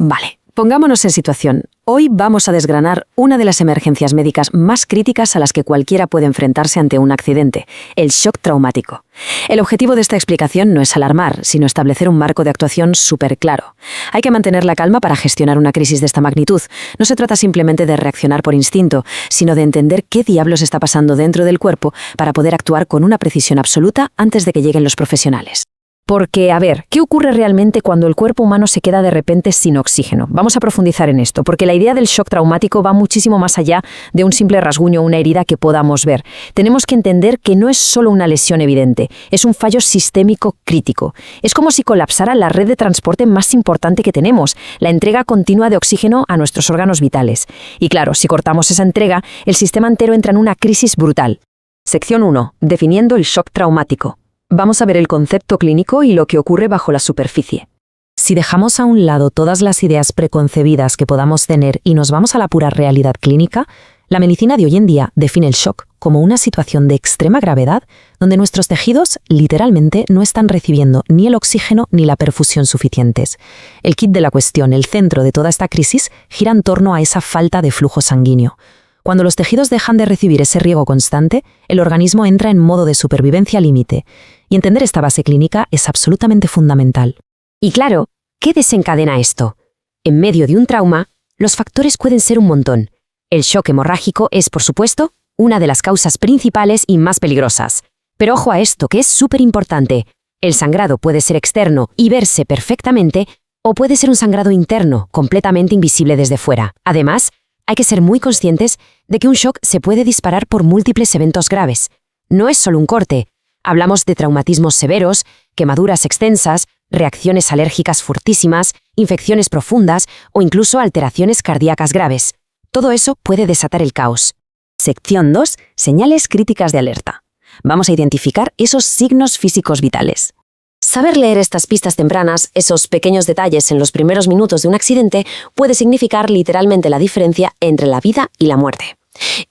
Vale, pongámonos en situación. Hoy vamos a desgranar una de las emergencias médicas más críticas a las que cualquiera puede enfrentarse ante un accidente, el shock traumático. El objetivo de esta explicación no es alarmar, sino establecer un marco de actuación súper claro. Hay que mantener la calma para gestionar una crisis de esta magnitud. No se trata simplemente de reaccionar por instinto, sino de entender qué diablos está pasando dentro del cuerpo para poder actuar con una precisión absoluta antes de que lleguen los profesionales. Porque, a ver, ¿qué ocurre realmente cuando el cuerpo humano se queda de repente sin oxígeno? Vamos a profundizar en esto, porque la idea del shock traumático va muchísimo más allá de un simple rasguño o una herida que podamos ver. Tenemos que entender que no es solo una lesión evidente, es un fallo sistémico crítico. Es como si colapsara la red de transporte más importante que tenemos, la entrega continua de oxígeno a nuestros órganos vitales. Y claro, si cortamos esa entrega, el sistema entero entra en una crisis brutal. Sección 1. Definiendo el shock traumático. Vamos a ver el concepto clínico y lo que ocurre bajo la superficie. Si dejamos a un lado todas las ideas preconcebidas que podamos tener y nos vamos a la pura realidad clínica, la medicina de hoy en día define el shock como una situación de extrema gravedad donde nuestros tejidos literalmente no están recibiendo ni el oxígeno ni la perfusión suficientes. El quid de la cuestión, el centro de toda esta crisis, gira en torno a esa falta de flujo sanguíneo. Cuando los tejidos dejan de recibir ese riego constante, el organismo entra en modo de supervivencia límite, y entender esta base clínica es absolutamente fundamental. Y claro, ¿qué desencadena esto? En medio de un trauma, los factores pueden ser un montón. El shock hemorrágico es, por supuesto, una de las causas principales y más peligrosas. Pero ojo a esto, que es súper importante. El sangrado puede ser externo y verse perfectamente, o puede ser un sangrado interno, completamente invisible desde fuera. Además, hay que ser muy conscientes de que un shock se puede disparar por múltiples eventos graves. No es solo un corte. Hablamos de traumatismos severos, quemaduras extensas, reacciones alérgicas fortísimas, infecciones profundas o incluso alteraciones cardíacas graves. Todo eso puede desatar el caos. Sección 2. Señales críticas de alerta. Vamos a identificar esos signos físicos vitales. Saber leer estas pistas tempranas, esos pequeños detalles en los primeros minutos de un accidente, puede significar literalmente la diferencia entre la vida y la muerte.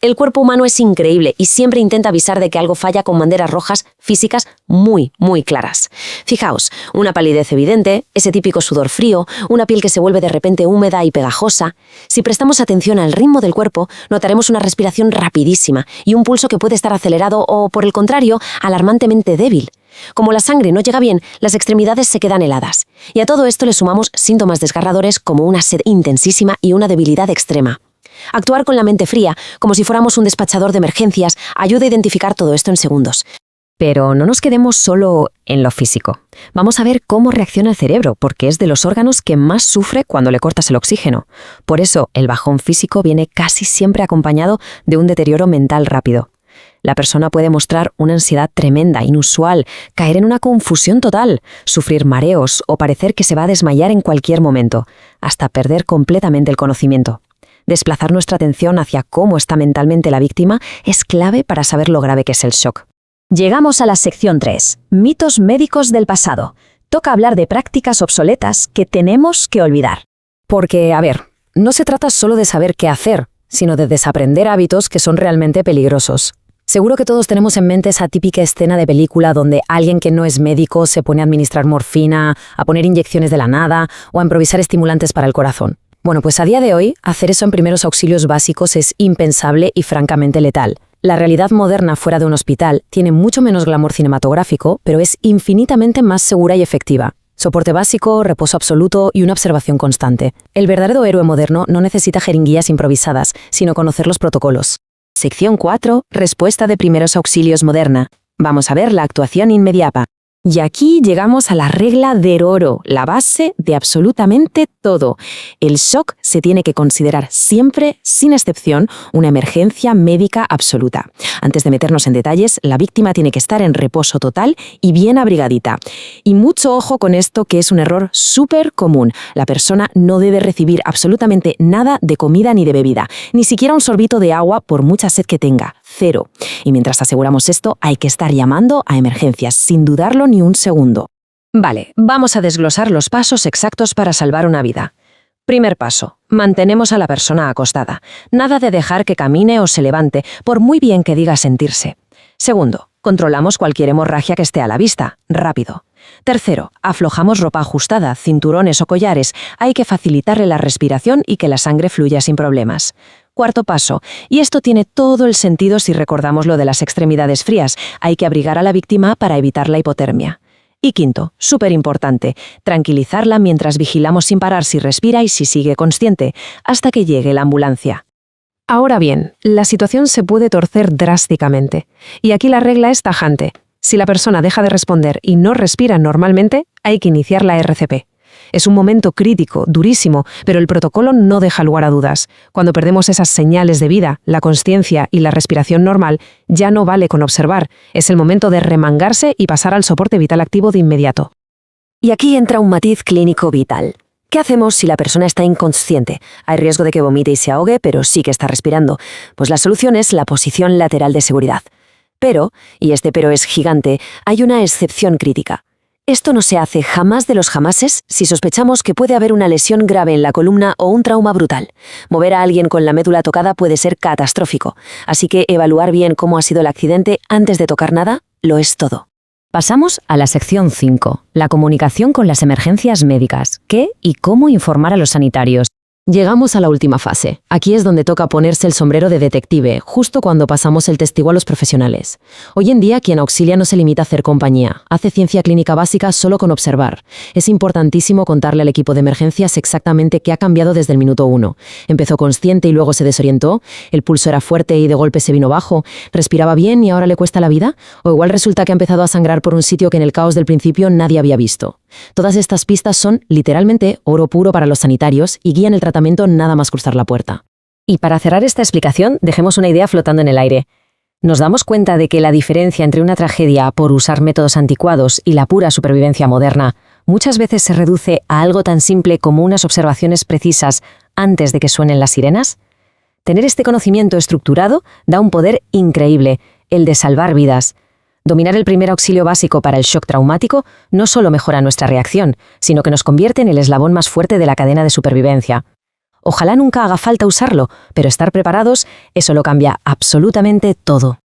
El cuerpo humano es increíble y siempre intenta avisar de que algo falla con banderas rojas físicas muy claras. Fijaos, una palidez evidente, ese típico sudor frío, una piel que se vuelve de repente húmeda y pegajosa. Si prestamos atención al ritmo del cuerpo, notaremos una respiración rapidísima y un pulso que puede estar acelerado o, por el contrario, alarmantemente débil. Como la sangre no llega bien, las extremidades se quedan heladas. Y a todo esto le sumamos síntomas desgarradores como una sed intensísima y una debilidad extrema. Actuar con la mente fría, como si fuéramos un despachador de emergencias, ayuda a identificar todo esto en segundos. Pero no nos quedemos solo en lo físico. Vamos a ver cómo reacciona el cerebro, porque es de los órganos que más sufre cuando le cortas el oxígeno. Por eso, el bajón físico viene casi siempre acompañado de un deterioro mental rápido. La persona puede mostrar una ansiedad tremenda, inusual, caer en una confusión total, sufrir mareos o parecer que se va a desmayar en cualquier momento, hasta perder completamente el conocimiento. Desplazar nuestra atención hacia cómo está mentalmente la víctima es clave para saber lo grave que es el shock. Llegamos a la sección 3, mitos médicos del pasado. Toca hablar de prácticas obsoletas que tenemos que olvidar. Porque, a ver, no se trata solo de saber qué hacer, sino de desaprender hábitos que son realmente peligrosos. Seguro que todos tenemos en mente esa típica escena de película donde alguien que no es médico se pone a administrar morfina, a poner inyecciones de la nada o a improvisar estimulantes para el corazón. Bueno, pues a día de hoy, hacer eso en primeros auxilios básicos es impensable y francamente letal. La realidad moderna fuera de un hospital tiene mucho menos glamour cinematográfico, pero es infinitamente más segura y efectiva. Soporte básico, reposo absoluto y una observación constante. El verdadero héroe moderno no necesita jeringuillas improvisadas, sino conocer los protocolos. Sección 4. Respuesta de primeros auxilios moderna. Vamos a ver la actuación inmediata. Y aquí llegamos a la regla del oro, la base de absolutamente todo. El shock se tiene que considerar siempre, sin excepción, una emergencia médica absoluta. Antes de meternos en detalles, la víctima tiene que estar en reposo total y bien abrigadita. Y mucho ojo con esto, que es un error súper común. La persona no debe recibir absolutamente nada de comida ni de bebida, ni siquiera un sorbito de agua por mucha sed que tenga. Cero. Y mientras aseguramos esto, hay que estar llamando a emergencias, sin dudarlo ni un segundo. Vale, vamos a desglosar los pasos exactos para salvar una vida. Primer paso, mantenemos a la persona acostada. Nada de dejar que camine o se levante, por muy bien que diga sentirse. Segundo, controlamos cualquier hemorragia que esté a la vista, rápido. Tercero, aflojamos ropa ajustada, cinturones o collares. Hay que facilitarle la respiración y que la sangre fluya sin problemas. Cuarto paso, y esto tiene todo el sentido si recordamos lo de las extremidades frías, hay que abrigar a la víctima para evitar la hipotermia. Y quinto, súper importante, tranquilizarla mientras vigilamos sin parar si respira y si sigue consciente, hasta que llegue la ambulancia. Ahora bien, la situación se puede torcer drásticamente. Y aquí la regla es tajante. Si la persona deja de responder y no respira normalmente, hay que iniciar la RCP. Es un momento crítico, durísimo, pero el protocolo no deja lugar a dudas. Cuando perdemos esas señales de vida, la consciencia y la respiración normal, ya no vale con observar. Es el momento de remangarse y pasar al soporte vital activo de inmediato. Y aquí entra un matiz clínico vital. ¿Qué hacemos si la persona está inconsciente? Hay riesgo de que vomite y se ahogue, pero sí que está respirando. Pues la solución es la posición lateral de seguridad. Pero, y este pero es gigante, hay una excepción crítica. Esto no se hace jamás de los jamases si sospechamos que puede haber una lesión grave en la columna o un trauma brutal. Mover a alguien con la médula tocada puede ser catastrófico, así que evaluar bien cómo ha sido el accidente antes de tocar nada lo es todo. Pasamos a la sección 5, la comunicación con las emergencias médicas. ¿Qué y cómo informar a los sanitarios? Llegamos a la última fase. Aquí es donde toca ponerse el sombrero de detective, justo cuando pasamos el testigo a los profesionales. Hoy en día, quien auxilia no se limita a hacer compañía, hace ciencia clínica básica solo con observar. Es importantísimo contarle al equipo de emergencias exactamente qué ha cambiado desde el minuto 1. Empezó consciente y luego se desorientó, el pulso era fuerte y de golpe se vino bajo, respiraba bien y ahora le cuesta la vida, o igual resulta que ha empezado a sangrar por un sitio que en el caos del principio nadie había visto. Todas estas pistas son, literalmente, oro puro para los sanitarios y guían el tratamiento nada más cruzar la puerta. Y para cerrar esta explicación, dejemos una idea flotando en el aire. ¿Nos damos cuenta de que la diferencia entre una tragedia por usar métodos anticuados y la pura supervivencia moderna muchas veces se reduce a algo tan simple como unas observaciones precisas antes de que suenen las sirenas? Tener este conocimiento estructurado da un poder increíble, el de salvar vidas. Dominar el primer auxilio básico para el shock traumático no solo mejora nuestra reacción, sino que nos convierte en el eslabón más fuerte de la cadena de supervivencia. Ojalá nunca haga falta usarlo, pero estar preparados, eso lo cambia absolutamente todo.